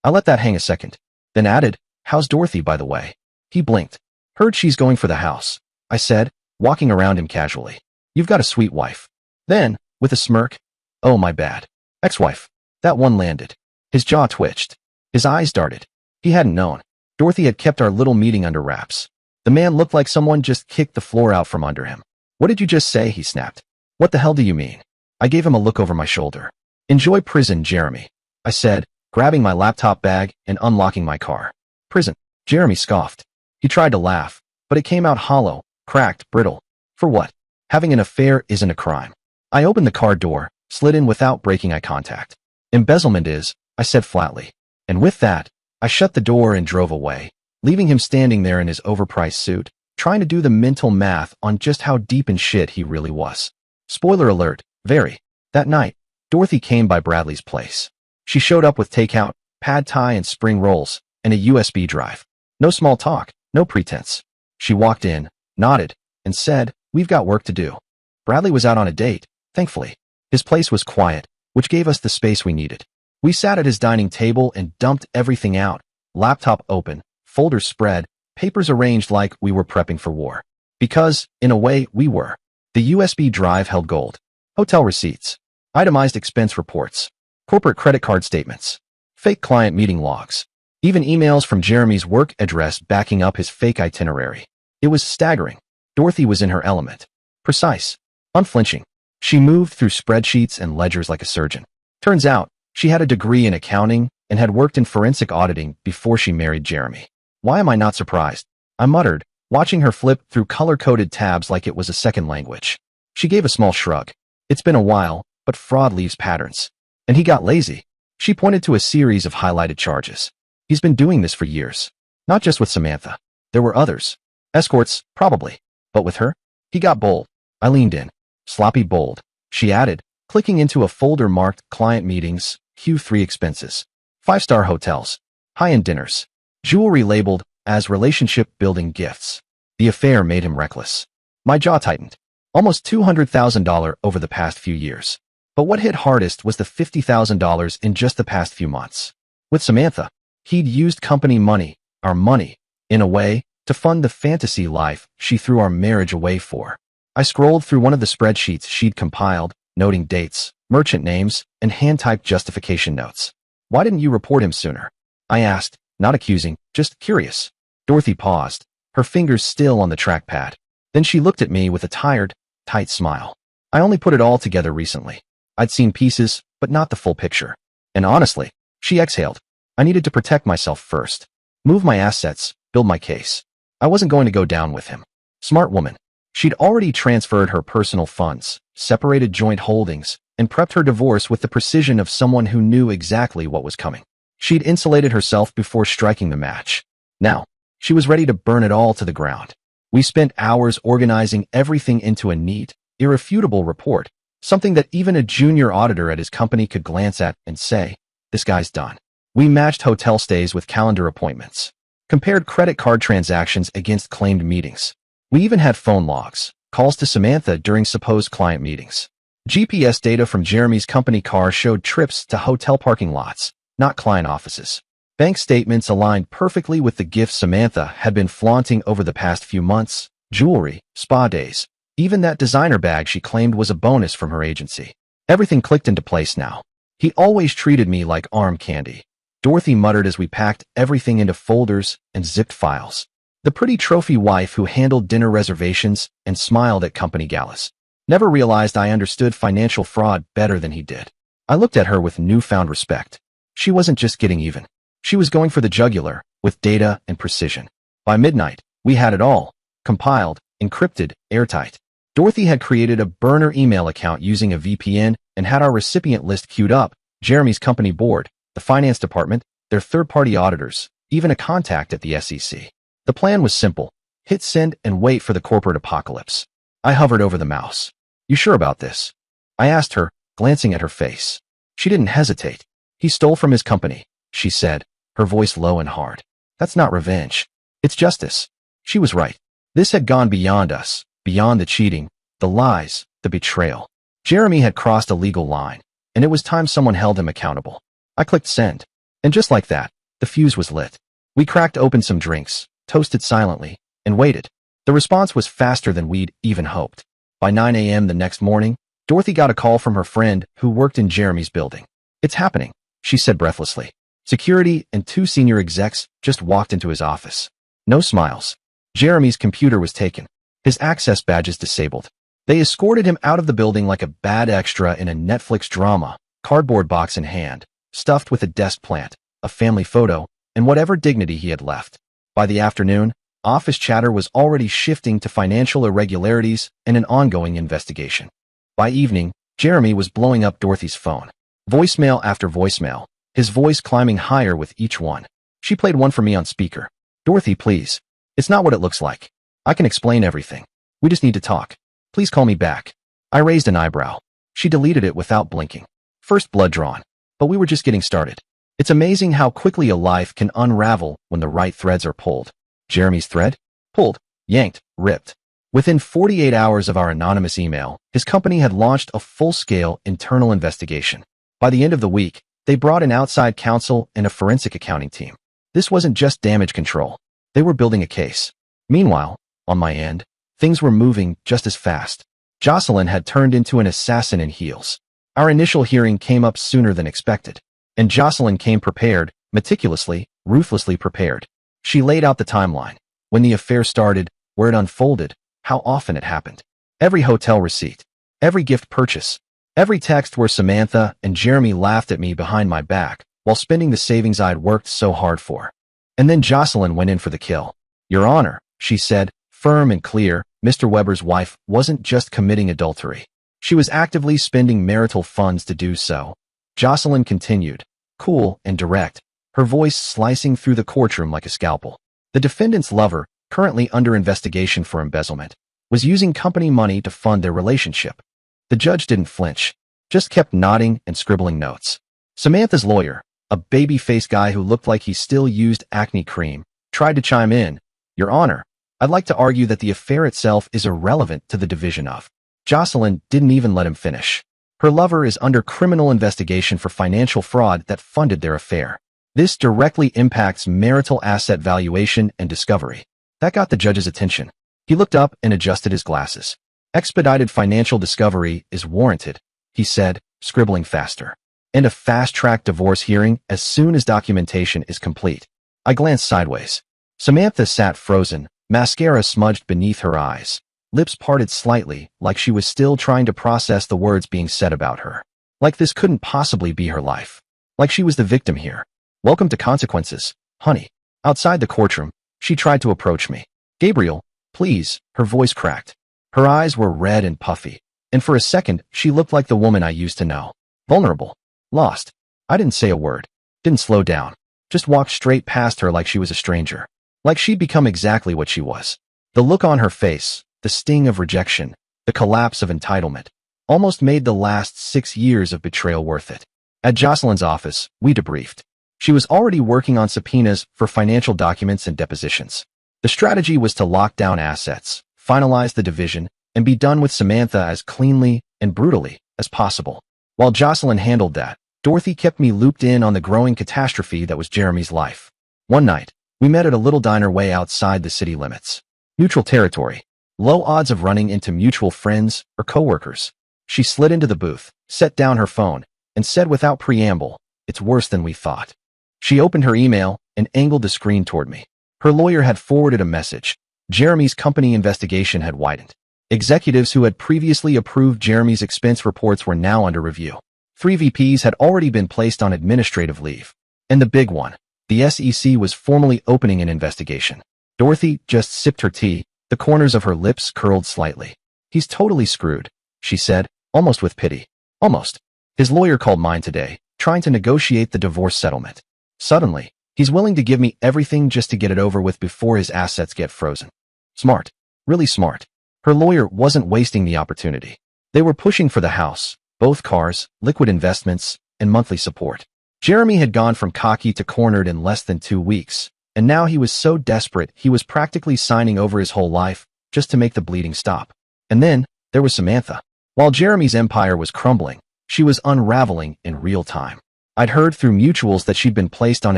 I let that hang a second, then added, "How's Dorothy, by the way?" He blinked. "Heard she's going for the house," I said, walking around him casually. "You've got a sweet wife." Then, with a smirk, "Oh, my bad. Ex-wife." That one landed. His jaw twitched. His eyes darted. He hadn't known. Dorothy had kept our little meeting under wraps. The man looked like someone just kicked the floor out from under him. "What did you just say?" he snapped. "What the hell do you mean?" I gave him a look over my shoulder. "Enjoy prison, Jeremy," I said, grabbing my laptop bag and unlocking my car. "Prison?" Jeremy scoffed. He tried to laugh, but it came out hollow, cracked, brittle. "For what? Having an affair isn't a crime." I opened the car door, slid in without breaking eye contact. "Embezzlement is," I said flatly. And with that, I shut the door and drove away, leaving him standing there in his overpriced suit, trying to do the mental math on just how deep in shit he really was. Spoiler alert, very. That night, Dorothy came by Bradley's place. She showed up with takeout, pad thai and spring rolls, and a USB drive. No small talk, no pretense. She walked in, nodded, and said, "We've got work to do." Bradley was out on a date, thankfully. His place was quiet, which gave us the space we needed. We sat at his dining table and dumped everything out, laptop open, folders spread, papers arranged like we were prepping for war. Because, in a way, we were. The USB drive held gold. Hotel receipts, itemized expense reports, corporate credit card statements, fake client meeting logs, even emails from Jeremy's work address backing up his fake itinerary. It was staggering. Dorothy was in her element. Precise. Unflinching. She moved through spreadsheets and ledgers like a surgeon. Turns out, she had a degree in accounting and had worked in forensic auditing before she married Jeremy. Why am I not surprised? I muttered, watching her flip through color-coded tabs like it was a second language. She gave a small shrug. "It's been a while, but fraud leaves patterns." And he got lazy. She pointed to a series of highlighted charges. "He's been doing this for years. Not just with Samantha. There were others. Escorts, probably. But with her?" He got bold. I leaned in. "Sloppy bold," she added, clicking into a folder marked Client Meetings, Q3 Expenses, 5-star hotels, high-end dinners, jewelry labeled as relationship-building gifts. The affair made him reckless. My jaw tightened. Almost $200,000 over the past few years. But what hit hardest was the $50,000 in just the past few months. With Samantha, he'd used company money, our money, in a way, to fund the fantasy life she threw our marriage away for. I scrolled through one of the spreadsheets she'd compiled, noting dates, merchant names, and hand-typed justification notes. "Why didn't you report him sooner?" I asked, not accusing, just curious. Dorothy paused, her fingers still on the trackpad. Then she looked at me with a tired, tight smile. "I only put it all together recently. I'd seen pieces, but not the full picture. And honestly," she exhaled, "I needed to protect myself first. Move my assets, build my case. I wasn't going to go down with him." Smart woman. She'd already transferred her personal funds, separated joint holdings, and prepped her divorce with the precision of someone who knew exactly what was coming. She'd insulated herself before striking the match. Now, she was ready to burn it all to the ground. We spent hours organizing everything into a neat, irrefutable report, Something that even a junior auditor at his company could glance at and say, this guy's done. We matched hotel stays with calendar appointments, compared credit card transactions against claimed meetings. We even had phone logs, calls to Samantha during supposed client meetings. GPS data from Jeremy's company car showed trips to hotel parking lots, not client offices. Bank statements aligned perfectly with the gifts Samantha had been flaunting over the past few months, jewelry, spa days, even that designer bag she claimed was a bonus from her agency. Everything clicked into place now. He always treated me like arm candy, Dorothy muttered as we packed everything into folders and zipped files. The pretty trophy wife who handled dinner reservations and smiled at company galas never realized I understood financial fraud better than he did. I looked at her with newfound respect. She wasn't just getting even. She was going for the jugular, with data and precision. By midnight, we had it all, compiled, encrypted, airtight. Dorothy had created a burner email account using a VPN and had our recipient list queued up, Jeremy's company board, the finance department, their third-party auditors, even a contact at the SEC. The plan was simple. Hit send and wait for the corporate apocalypse. I hovered over the mouse. You sure about this? I asked her, glancing at her face. She didn't hesitate. He stole from his company, she said, her voice low and hard. That's not revenge. It's justice. She was right. This had gone beyond us, beyond the cheating, the lies, the betrayal. Jeremy had crossed a legal line, and it was time someone held him accountable. I clicked send, and just like that, the fuse was lit. We cracked open some drinks, toasted silently, and waited. The response was faster than we'd even hoped. By 9 a.m. the next morning, Dorothy got a call from her friend who worked in Jeremy's building. It's happening, she said breathlessly. Security and 2 senior execs just walked into his office. No smiles. Jeremy's computer was taken. His access badges disabled. They escorted him out of the building like a bad extra in a Netflix drama, cardboard box in hand, stuffed with a desk plant, a family photo, and whatever dignity he had left. By the afternoon, office chatter was already shifting to financial irregularities and an ongoing investigation. By evening, Jeremy was blowing up Dorothy's phone. Voicemail after voicemail, his voice climbing higher with each one. She played one for me on speaker. Dorothy, please. It's not what it looks like. I can explain everything. We just need to talk. Please call me back. I raised an eyebrow. She deleted it without blinking. First blood drawn. But we were just getting started. It's amazing how quickly a life can unravel when the right threads are pulled. Jeremy's thread? Pulled, yanked, ripped. Within 48 hours of our anonymous email, his company had launched a full-scale internal investigation. By the end of the week, they brought in outside counsel and a forensic accounting team. This wasn't just damage control. They were building a case. Meanwhile, on my end, things were moving just as fast. Jocelyn had turned into an assassin in heels. Our initial hearing came up sooner than expected. And Jocelyn came prepared, meticulously, ruthlessly prepared. She laid out the timeline. When the affair started, where it unfolded, how often it happened. Every hotel receipt. Every gift purchase. Every text where Samantha and Jeremy laughed at me behind my back while spending the savings I'd worked so hard for. And then Jocelyn went in for the kill. Your Honor, she said, firm and clear, Mr. Weber's wife wasn't just committing adultery. She was actively spending marital funds to do so. Jocelyn continued, cool and direct, her voice slicing through the courtroom like a scalpel. The defendant's lover, currently under investigation for embezzlement, was using company money to fund their relationship. The judge didn't flinch, just kept nodding and scribbling notes. Samantha's lawyer, a baby-faced guy who looked like he still used acne cream, tried to chime in. Your Honor, I'd like to argue that the affair itself is irrelevant to the division of. Jocelyn didn't even let him finish. Her lover is under criminal investigation for financial fraud that funded their affair. This directly impacts marital asset valuation and discovery. That got the judge's attention. He looked up and adjusted his glasses. Expedited financial discovery is warranted, he said, scribbling faster. And a fast-track divorce hearing as soon as documentation is complete. I glanced sideways. Samantha sat frozen, mascara smudged beneath her eyes, lips parted slightly like she was still trying to process the words being said about her. Like this couldn't possibly be her life. Like she was the victim here. Welcome to consequences, honey. Outside the courtroom, she tried to approach me. Gabriel, please, her voice cracked. Her eyes were red and puffy, and for a second, she looked like the woman I used to know. Vulnerable. Lost. I didn't say a word. Didn't slow down. Just walked straight past her like she was a stranger. Like she'd become exactly what she was. The look on her face, the sting of rejection, the collapse of entitlement. almost made the last 6 years of betrayal worth it. At Jocelyn's office, we debriefed. She was already working on subpoenas for financial documents and depositions. The strategy was to lock down assets, finalize the division, and be done with Samantha as cleanly and brutally as possible. While Jocelyn handled that, Dorothy kept me looped in on the growing catastrophe that was Jeremy's life. One night, we met at a little diner way outside the city limits. Neutral territory. Low odds of running into mutual friends or coworkers. She slid into the booth, set down her phone, and said without preamble, "It's worse than we thought." She opened her email and angled the screen toward me. Her lawyer had forwarded a message. Jeremy's company investigation had widened. Executives who had previously approved Jeremy's expense reports were now under review. 3 VPs had already been placed on administrative leave. And the big one, the SEC was formally opening an investigation. Dorothy just sipped her tea, the corners of her lips curled slightly. "He's totally screwed," she said, almost with pity. "Almost." His lawyer called mine today, trying to negotiate the divorce settlement. Suddenly, he's willing to give me everything just to get it over with before his assets get frozen. Smart. Really smart. Her lawyer wasn't wasting the opportunity. They were pushing for the house, both cars, liquid investments, and monthly support. Jeremy had gone from cocky to cornered in less than 2 weeks, and now he was so desperate he was practically signing over his whole life just to make the bleeding stop. And then, there was Samantha. While Jeremy's empire was crumbling, she was unraveling in real time. I'd heard through mutuals that she'd been placed on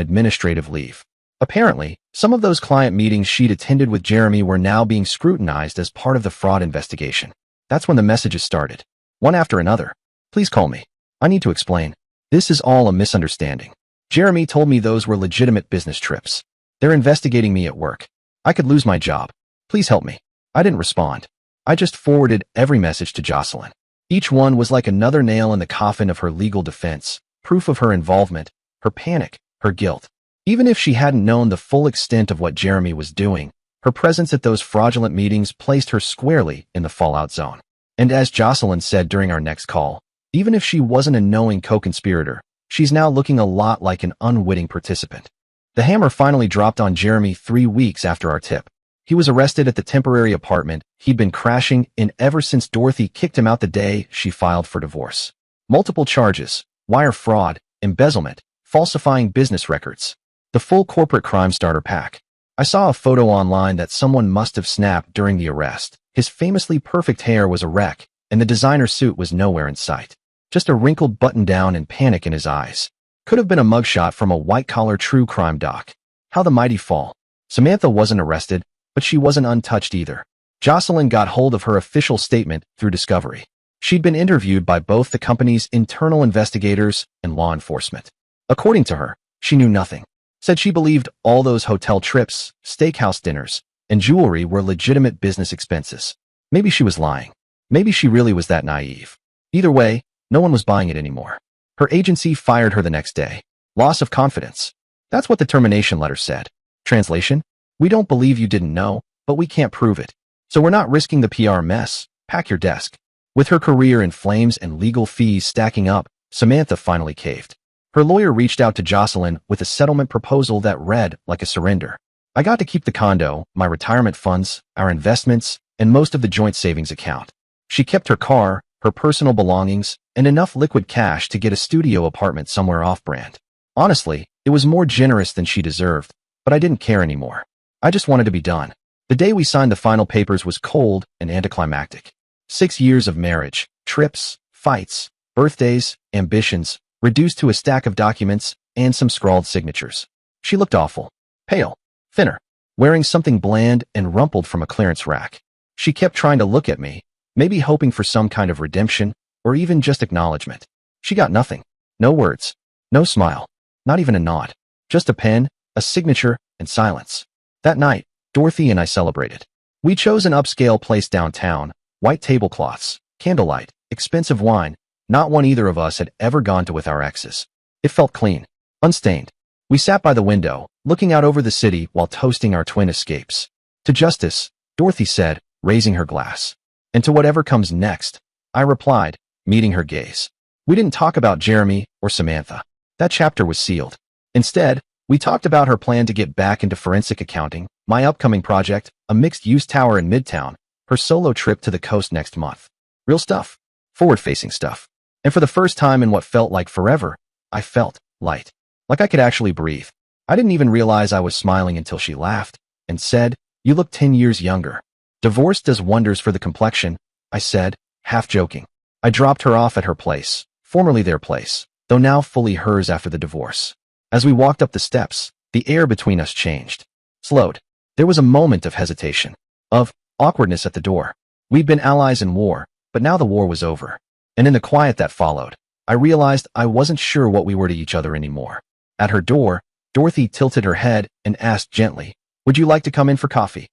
administrative leave. Apparently, some of those client meetings she'd attended with Jeremy were now being scrutinized as part of the fraud investigation. That's when the messages started. One after another. "Please call me. I need to explain. This is all a misunderstanding. Jeremy told me those were legitimate business trips. They're investigating me at work. I could lose my job. Please help me." I didn't respond. I just forwarded every message to Jocelyn. Each one was like another nail in the coffin of her legal defense, proof of her involvement, her panic, her guilt. Even if she hadn't known the full extent of what Jeremy was doing, her presence at those fraudulent meetings placed her squarely in the fallout zone. And as Jocelyn said during our next call, even if she wasn't a knowing co-conspirator, she's now looking a lot like an unwitting participant. The hammer finally dropped on Jeremy 3 weeks after our tip. He was arrested at the temporary apartment he'd been crashing in ever since Dorothy kicked him out the day she filed for divorce. Multiple charges: wire fraud, embezzlement, falsifying business records. The full corporate crime starter pack. I saw a photo online that someone must have snapped during the arrest. His famously perfect hair was a wreck, and the designer suit was nowhere in sight. Just a wrinkled button-down and panic in his eyes. Could have been a mugshot from a white-collar true crime doc. How the mighty fall. Samantha wasn't arrested, but she wasn't untouched either. Jocelyn got hold of her official statement through discovery. She'd been interviewed by both the company's internal investigators and law enforcement. According to her, she knew nothing. Said she believed all those hotel trips, steakhouse dinners, and jewelry were legitimate business expenses. Maybe she was lying. Maybe she really was that naive. Either way, no one was buying it anymore. Her agency fired her the next day. Loss of confidence. That's what the termination letter said. Translation: "We don't believe you didn't know, but we can't prove it. So we're not risking the PR mess. Pack your desk." With her career in flames and legal fees stacking up, Samantha finally caved. Her lawyer reached out to Jocelyn with a settlement proposal that read like a surrender. I got to keep the condo, my retirement funds, our investments, and most of the joint savings account. She kept her car, her personal belongings, and enough liquid cash to get a studio apartment somewhere off-brand. Honestly, it was more generous than she deserved, but I didn't care anymore. I just wanted to be done. The day we signed the final papers was cold and anticlimactic. 6 years of marriage, trips, fights, birthdays, ambitions, reduced to a stack of documents and some scrawled signatures. She looked awful. Pale. Thinner. Wearing something bland and rumpled from a clearance rack. She kept trying to look at me, maybe hoping for some kind of redemption, or even just acknowledgement. She got nothing. No words. No smile. Not even a nod. Just a pen, a signature, and silence. That night, Dorothy and I celebrated. We chose an upscale place downtown, white tablecloths, candlelight, expensive wine, not one either of us had ever gone to with our exes. It felt clean, unstained. We sat by the window, looking out over the city while toasting our twin escapes. "To justice," Dorothy said, raising her glass. "And to whatever comes next," I replied, meeting her gaze. We didn't talk about Jeremy or Samantha. That chapter was sealed. Instead, we talked about her plan to get back into forensic accounting, my upcoming project, a mixed-use tower in Midtown, her solo trip to the coast next month. Real stuff. forward-facing stuff. And for the first time in what felt like forever, I felt light. Like I could actually breathe. I didn't even realize I was smiling until she laughed and said, "You look 10 years younger." "Divorce does wonders for the complexion," I said, half joking. I dropped her off at her place, formerly their place, though now fully hers after the divorce. As we walked up the steps, the air between us changed. Slowed. There was a moment of hesitation, of awkwardness at the door. We'd been allies in war, but now the war was over. And in the quiet that followed, I realized I wasn't sure what we were to each other anymore. At her door, Dorothy tilted her head and asked gently, "Would you like to come in for coffee?"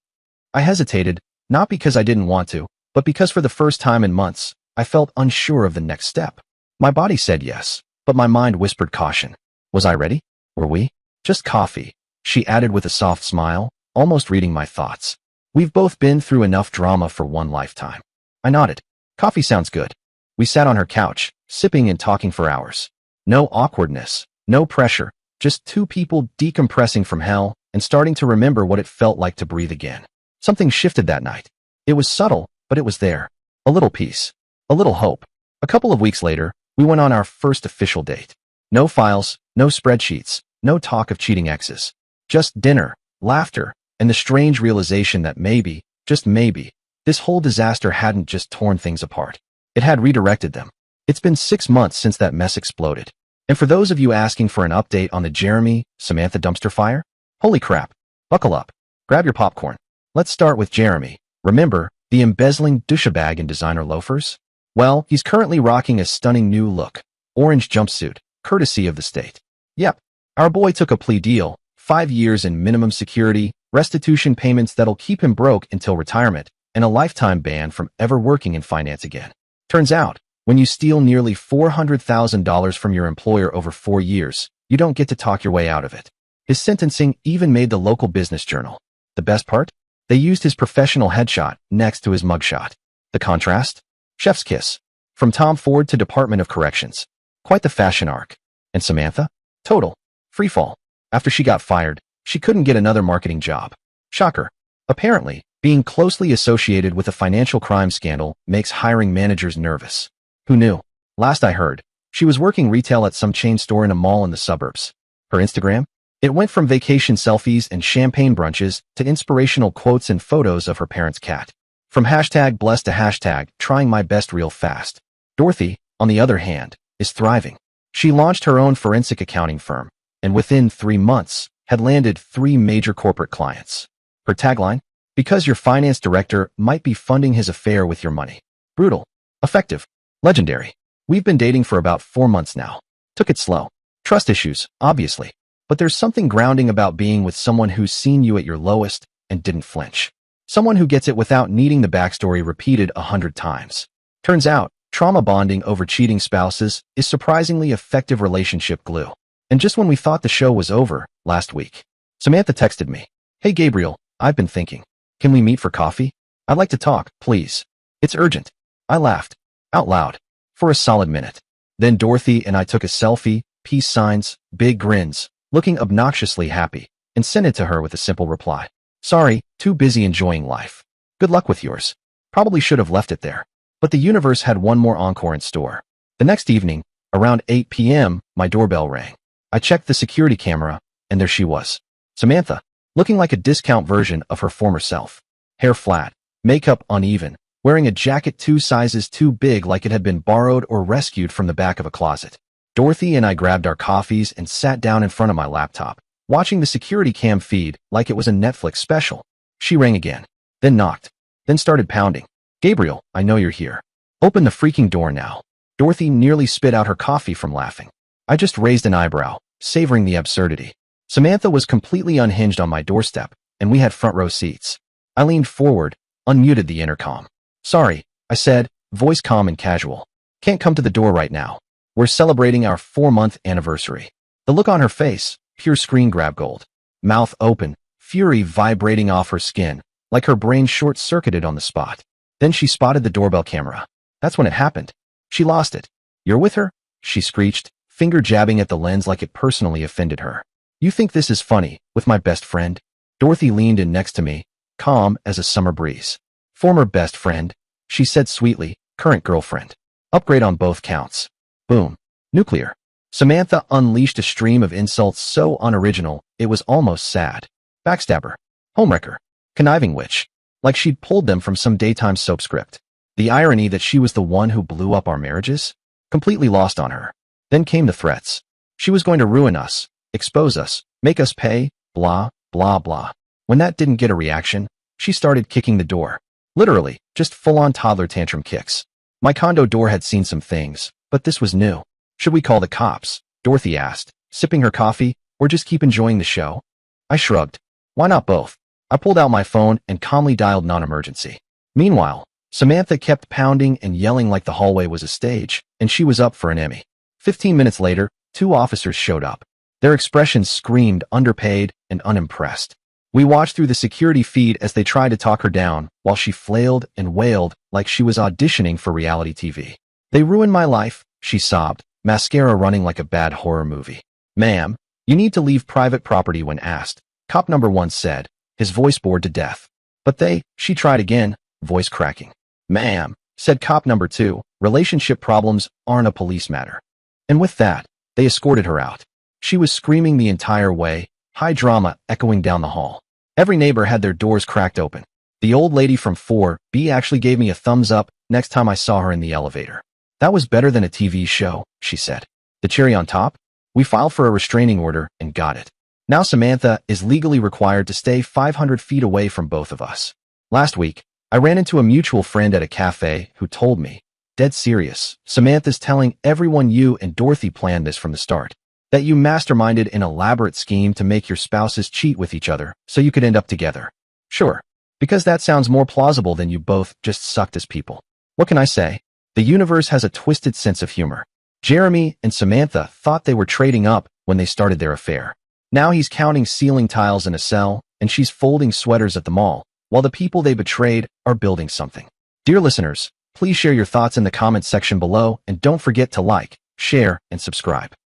I hesitated, not because I didn't want to, but because for the first time in months, I felt unsure of the next step. My body said yes, but my mind whispered caution. Was I ready? Were we? "Just coffee," she added with a soft smile, almost reading my thoughts. "We've both been through enough drama for one lifetime." I nodded. "Coffee sounds good." We sat on her couch, sipping and talking for hours. No awkwardness, no pressure, just two people decompressing from hell and starting to remember what it felt like to breathe again. Something shifted that night. It was subtle, but it was there. A little peace. A little hope. A couple of weeks later, we went on our first official date. No files, no spreadsheets, no talk of cheating exes. Just dinner, laughter, and the strange realization that maybe, just maybe, this whole disaster hadn't just torn things apart. It had redirected them. It's been 6 months since that mess exploded. And for those of you asking for an update on the Jeremy, Samantha dumpster fire, holy crap, buckle up. Grab your popcorn. Let's start with Jeremy. Remember, the embezzling douchebag in designer loafers? Well, he's currently rocking a stunning new look, orange jumpsuit, courtesy of the state. Yep, our boy took a plea deal, 5 years in minimum security, restitution payments that'll keep him broke until retirement, and a lifetime ban from ever working in finance again. Turns out, when you steal nearly $400,000 from your employer over 4 years, you don't get to talk your way out of it. His sentencing even made the local business journal. The best part? They used his professional headshot next to his mugshot. The contrast? Chef's kiss. From Tom Ford to Department of Corrections. Quite the fashion arc. And Samantha? Total. Freefall. After she got fired, she couldn't get another marketing job. Shocker. Apparently, being closely associated with a financial crime scandal makes hiring managers nervous. Who knew? Last I heard, she was working retail at some chain store in a mall in the suburbs. Her Instagram? It went from vacation selfies and champagne brunches to inspirational quotes and photos of her parents' cat. From hashtag blessed to hashtag trying my best real fast. Dorothy, on the other hand, is thriving. She launched her own forensic accounting firm, and within 3 months, had landed 3 major corporate clients. Her tagline? Because your finance director might be funding his affair with your money. Brutal. Effective. Legendary. We've been dating for about 4 months now. Took it slow. Trust issues, obviously. But there's something grounding about being with someone who's seen you at your lowest and didn't flinch. Someone who gets it without needing the backstory repeated 100 times. Turns out, trauma bonding over cheating spouses is surprisingly effective relationship glue. And just when we thought the show was over, last week, Samantha texted me, "Hey Gabriel, I've been thinking. Can we meet for coffee? I'd like to talk, please. It's urgent." I laughed. Out loud. For a solid minute. Then Dorothy and I took a selfie, peace signs, big grins, looking obnoxiously happy, and sent it to her with a simple reply. "Sorry, too busy enjoying life. Good luck with yours." Probably should have left it there. But the universe had one more encore in store. The next evening, around 8 p.m., my doorbell rang. I checked the security camera, and there she was. Samantha, looking like a discount version of her former self. Hair flat, makeup uneven, wearing a jacket 2 sizes too big like it had been borrowed or rescued from the back of a closet. Dorothy and I grabbed our coffees and sat down in front of my laptop, watching the security cam feed like it was a Netflix special. She rang again, then knocked, then started pounding. "Gabriel, I know you're here. Open the freaking door now." Dorothy nearly spit out her coffee from laughing. I just raised an eyebrow, savoring the absurdity. Samantha was completely unhinged on my doorstep, and we had front row seats. I leaned forward, unmuted the intercom. "Sorry," I said, voice calm and casual. "Can't come to the door right now. We're celebrating our 4-month anniversary." The look on her face, pure screen grab gold. Mouth open, fury vibrating off her skin, like her brain short-circuited on the spot. Then she spotted the doorbell camera. That's when it happened. She lost it. "You're with her?" she screeched, finger jabbing at the lens like it personally offended her. "You think this is funny, with my best friend?" Dorothy leaned in next to me, calm as a summer breeze. "Former best friend," she said sweetly, "current girlfriend." Upgrade on both counts. Boom. Nuclear. Samantha unleashed a stream of insults so unoriginal, it was almost sad. Backstabber. Homewrecker. Conniving witch. Like she'd pulled them from some daytime soap script. The irony that she was the one who blew up our marriages? Completely lost on her. Then came the threats. She was going to ruin us, expose us, make us pay, blah, blah, blah. When that didn't get a reaction, she started kicking the door. Literally, just full-on toddler tantrum kicks. My condo door had seen some things, but this was new. Should we call the cops? Dorothy asked, sipping her coffee, or just keep enjoying the show? I shrugged. Why not both? I pulled out my phone and calmly dialed non-emergency. Meanwhile, Samantha kept pounding and yelling like the hallway was a stage, and she was up for an Emmy. 15 minutes later, 2 officers showed up. Their expressions screamed underpaid and unimpressed. We watched through the security feed as they tried to talk her down, while she flailed and wailed like she was auditioning for reality TV. They ruined my life, she sobbed, mascara running like a bad horror movie. Ma'am, you need to leave private property when asked, cop number 1 said, his voice bored to death. But she tried again, voice cracking. Ma'am, said cop number 2, relationship problems aren't a police matter. And with that, they escorted her out. She was screaming the entire way, high drama echoing down the hall. Every neighbor had their doors cracked open. The old lady from 4B actually gave me a thumbs up next time I saw her in the elevator. That was better than a TV show, she said. The cherry on top? We filed for a restraining order and got it. Now Samantha is legally required to stay 500 feet away from both of us. Last week, I ran into a mutual friend at a cafe who told me, dead serious, Samantha's telling everyone you and Dorothy planned this from the start. That you masterminded an elaborate scheme to make your spouses cheat with each other so you could end up together. Sure, because that sounds more plausible than you both just sucked as people. What can I say? The universe has a twisted sense of humor. Jeremy and Samantha thought they were trading up when they started their affair. Now he's counting ceiling tiles in a cell, and she's folding sweaters at the mall, while the people they betrayed are building something. Dear listeners, please share your thoughts in the comments section below and don't forget to like, share, and subscribe.